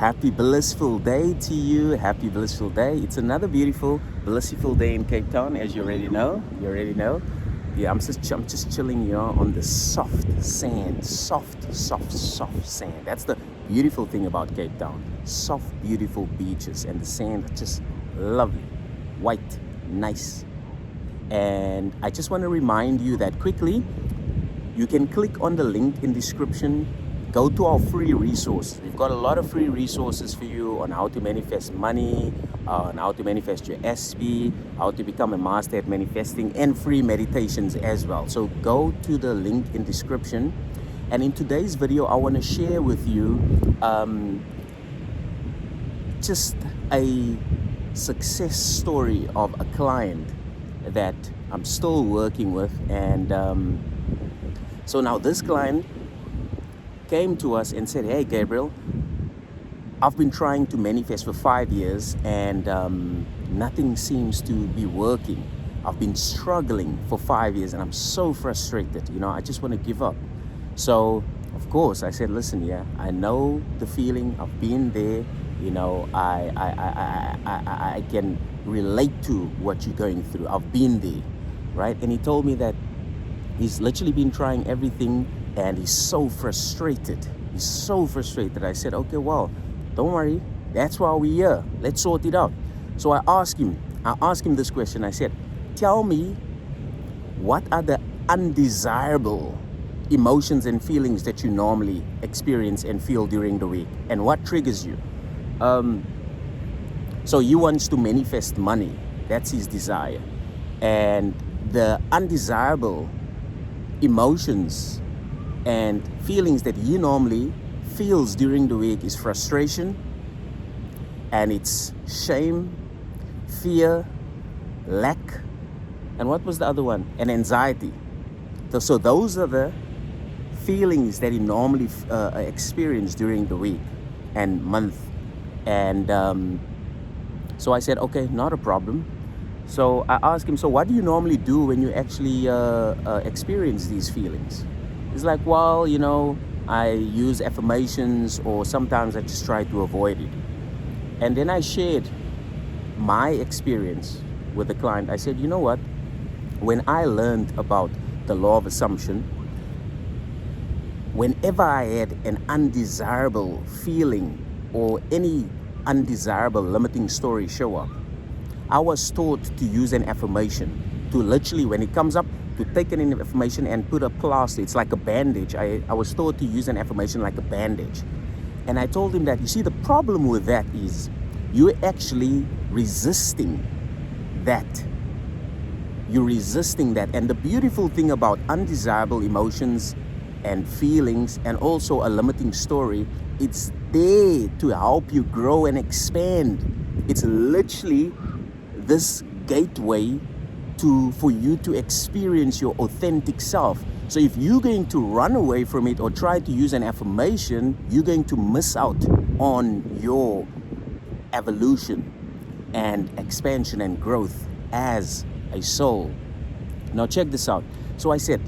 Happy blissful day to you. Happy blissful day. It's another beautiful, blissful day in Cape Town, as you already know. Yeah, I'm just chilling here on the soft sand. Soft sand. That's the beautiful thing about Cape Town. Soft, beautiful beaches, and the sand is just lovely. White, nice. And I just want to remind you that quickly, you can click on the link in description. Go to our free resource. We've got a lot of free resources for you on how to manifest money, on how to manifest your SP, how to become a master at manifesting, and free meditations as well. So go to the link in description. And in today's video, I want to share with you just a success story of a client that I'm still working with. And so now this client came to us and said, "Hey Gabriel, I've been trying to manifest for 5 years and nothing seems to be working. I've been struggling for 5 years and I'm so frustrated. I just want to give up." So of course I said, "Listen, yeah, I know the feeling. I've been there. I can relate to what you're going through. I've been there, right?" And he told me that he's literally been trying everything and he's so frustrated. I said, "Okay, well, don't worry. That's why we're here. Let's sort it out." So I asked him this question. I said, "Tell me, what are the undesirable emotions and feelings that you normally experience and feel during the week? And what triggers you?" So he wants to manifest money. That's his desire. And the undesirable emotions and feelings that he normally feels during the week is frustration, and it's shame, fear, lack, and what was the other one? And anxiety. So those are the feelings that he normally experience during the week and month. And so I said, "Okay, not a problem." So I asked him, "So what do you normally do when you actually experience these feelings?" He's like, "Well, I use affirmations, or sometimes I just try to avoid it." And then I shared my experience with the client. I said, "You know what? When I learned about the law of assumption, whenever I had an undesirable feeling or any undesirable limiting story show up, I was taught to use an affirmation, to literally, when it comes up, to take an affirmation and put a plaster. It's like a bandage. I was taught to use an affirmation like a bandage." And I told him that, you see, the problem with that is you're actually resisting that. You're resisting that. And the beautiful thing about undesirable emotions and feelings, and also a limiting story, it's there to help you grow and expand. It's literally this gateway for you to experience your authentic self. So if you're going to run away from it or try to use an affirmation, you're going to miss out on your evolution and expansion and growth as a soul. Now check this out. So I said,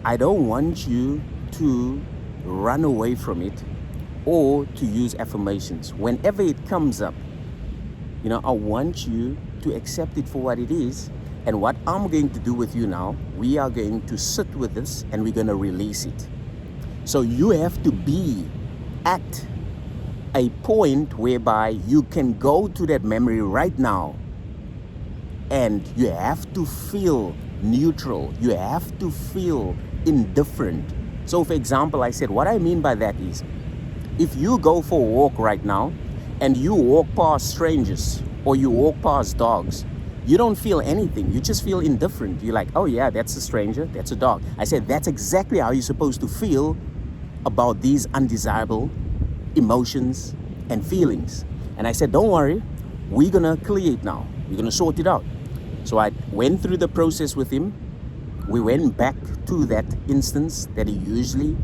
I don't want you to run away from it or to use affirmations. Whenever it comes up, I want you to accept it for what it is. And what I'm going to do with you now, we are going to sit with this and we're going to release it. So you have to be at a point whereby you can go to that memory right now, and you have to feel neutral. You have to feel indifferent. So for example, I said, what I mean by that is, if you go for a walk right now and you walk past strangers or you walk past dogs, you don't feel anything. You just feel indifferent. You're like, "Oh yeah, that's a stranger, that's a dog." I said, that's exactly how you're supposed to feel about these undesirable emotions and feelings. And I said, "Don't worry, we're gonna clear it now. We're gonna sort it out." So I went through the process with him. We went back to that instance that he usually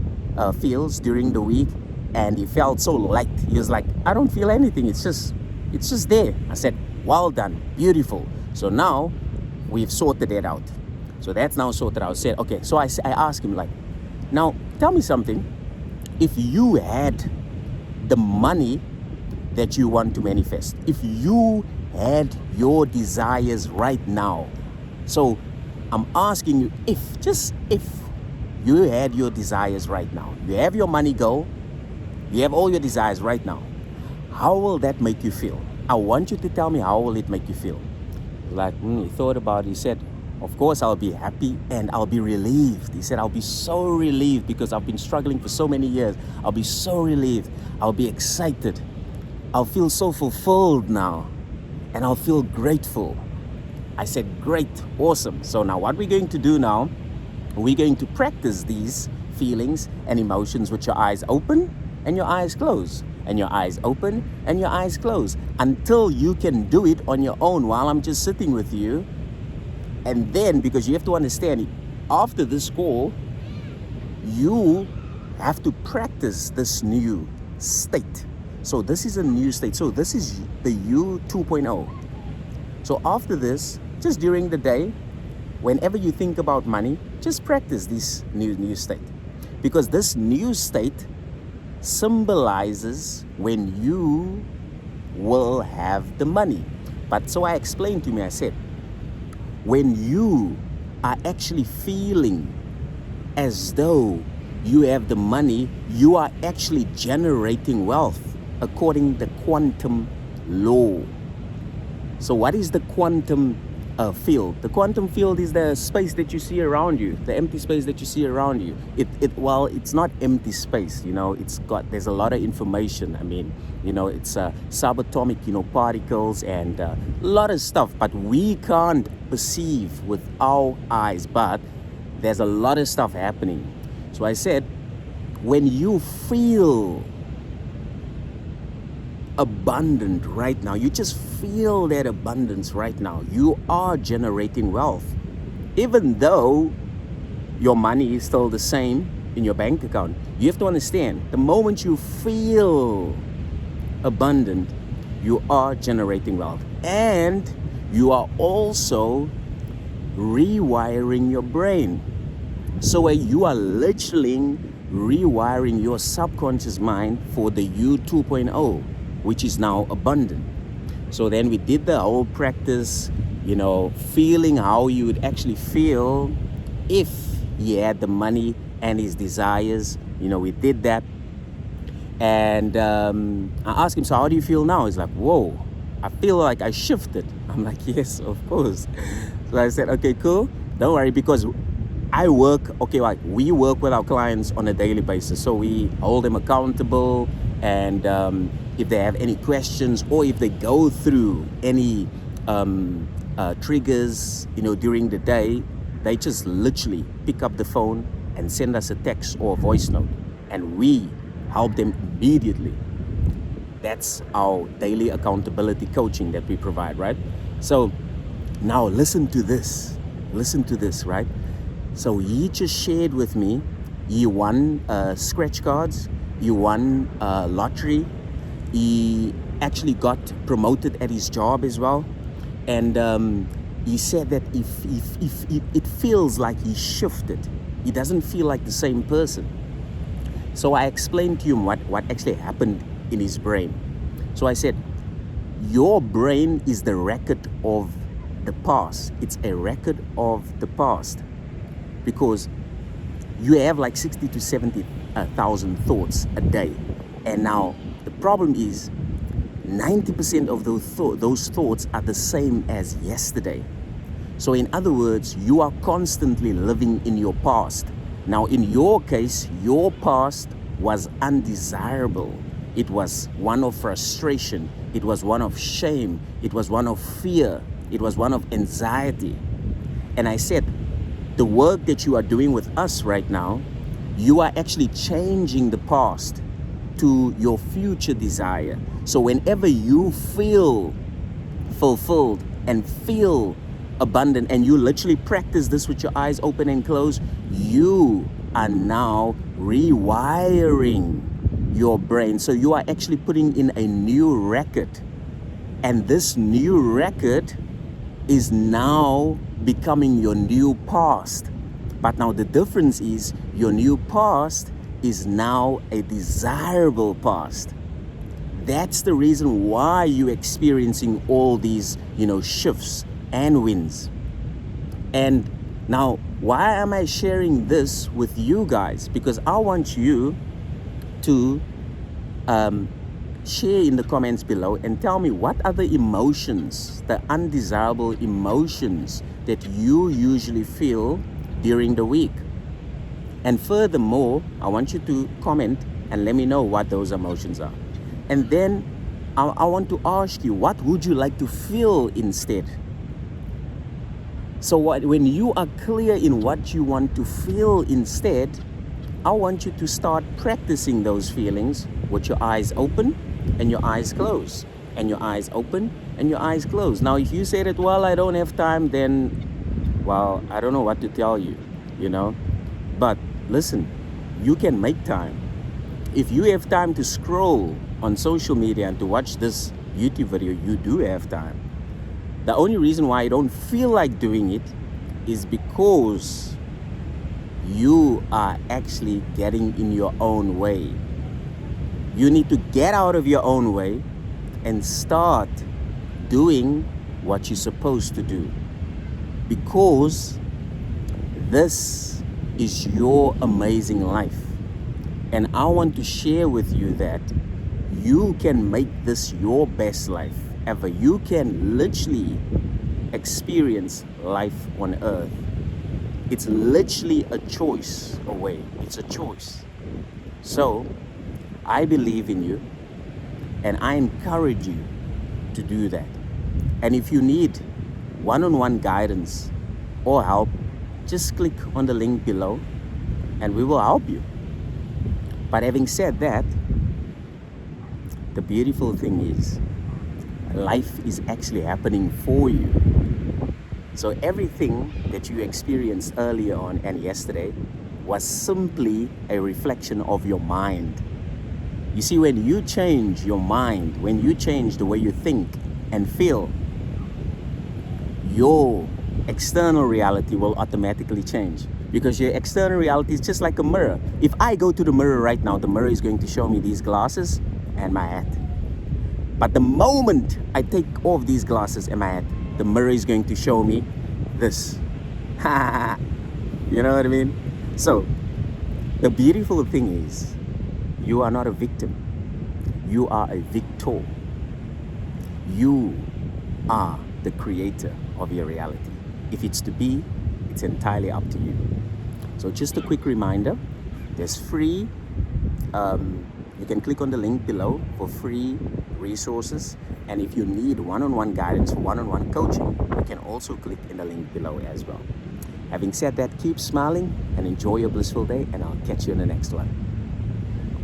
feels during the week, and he felt so light. He was like, "I don't feel anything. It's just there." I said, "Well done, beautiful." So now we've sorted it out. So that's now sorted out. I said, okay. So I asked him, like, now tell me something. If you had the money that you want to manifest. If you had your desires right now, so I'm asking you, if you had your desires right now, you have your money goal, you have all your desires right now, how will that make you feel? I want you to tell me, how will it make you feel? Like, he thought about it. He said, of course I'll be happy and I'll be relieved. He said, I'll be so relieved because I've been struggling for so many years. I'll be so relieved. I'll be excited. I'll feel so fulfilled now. And I'll feel grateful. I said, great, awesome. So now what we're going to do now, we're going to practice these feelings and emotions with your eyes open and your eyes closed. And your eyes open and your eyes closed until you can do it on your own while I'm just sitting with you. And then, because you have to understand, after this call, you have to practice this new state. So this is a new state. So this is the you 2.0. So after this, just during the day, whenever you think about money, just practice this new state. Because this new state symbolizes when you will have the money. But so I explained to me, I said, when you are actually feeling as though you have the money, you are actually generating wealth according to the quantum law. So what is the quantum field? The quantum field is the space that you see around you, the empty space that you see around you. Well, it's not empty space, there's a lot of information. I mean, it's subatomic, particles and a lot of stuff, but we can't perceive with our eyes, but there's a lot of stuff happening. So I said, when you feel abundant right now, you just feel that abundance right now, you are generating wealth. Even though your money is still the same in your bank account, you have to understand, the moment you feel abundant, you are generating wealth. And you are also rewiring your brain. So you are literally rewiring your subconscious mind for the you 2.0, which is now abundant. So then we did the whole practice, feeling how you would actually feel if he had the money and his desires. We did that. And I asked him, so how do you feel now? He's like, whoa, I feel like I shifted. I'm like, yes, of course. So I said, okay, cool. Don't worry, because we work with our clients on a daily basis. So we hold them accountable, and if they have any questions or if they go through any triggers, during the day, they just literally pick up the phone and send us a text or a voice note, and we help them immediately. That's our daily accountability coaching that we provide, right? So now listen to this, right? So he just shared with me, he won scratch cards, he won lottery, he actually got promoted at his job as well. And he said that if it feels like he shifted, he doesn't feel like the same person. So I explained to him what actually happened in his brain. So I said, your brain is the record of the past. It's a record of the past, because you have like 60 to 70,000 thoughts a day. And now the problem is 90% of those thoughts are the same as yesterday. So in other words, you are constantly living in your past. Now in your case, your past was undesirable. It was one of frustration. It was one of shame. It was one of fear. It was one of anxiety. And I said, the work that you are doing with us right now, you are actually changing the past to your future desire. So whenever you feel fulfilled and feel abundant, and you literally practice this with your eyes open and closed, you are now rewiring your brain. So you are actually putting in a new record, and this new record is now becoming your new past. But now the difference is, your new past is now a desirable past. That's the reason why you're experiencing all these, shifts and wins. And now, why am I sharing this with you guys? Because I want you to share in the comments below and tell me what are the emotions, the undesirable emotions that you usually feel during the week. And furthermore, I want you to comment and let me know what those emotions are. And then I want to ask you, what would you like to feel instead? So when you are clear in what you want to feel instead, I want you to start practicing those feelings with your eyes open and your eyes closed, and your eyes open and your eyes closed. Now, if you say that, well, I don't have time, then, well, I don't know what to tell you, But listen, you can make time. If you have time to scroll on social media and to watch this YouTube video, you do have time. The only reason why I don't feel like doing it is because you are actually getting in your own way. You need to get out of your own way and start doing what you're supposed to do. Because this is your amazing life. And I want to share with you that you can make this your best life ever. You can literally experience life on earth. It's literally a choice away. It's a choice. So, I believe in you and I encourage you to do that. And if you need one-on-one guidance or help, just click on the link below and we will help you. But having said that, the beautiful thing is, life is actually happening for you. So everything that you experienced earlier on and yesterday was simply a reflection of your mind. You see, when you change your mind, when you change the way you think and feel, your external reality will automatically change. Because your external reality is just like a mirror. If I go to the mirror right now, the mirror is going to show me these glasses and my hat. But the moment I take off these glasses and my hat, the mirror is going to show me this. You know what I mean? So, the beautiful thing is, you are not a victim. You are a victor. You are the creator of your reality. If it's to be, it's entirely up to you. So just a quick reminder, there's free, you can click on the link below for free resources. And if you need one-on-one guidance, one-on-one coaching, you can also click in the link below as well. Having said that, keep smiling and enjoy your blissful day, and I'll catch you in the next one.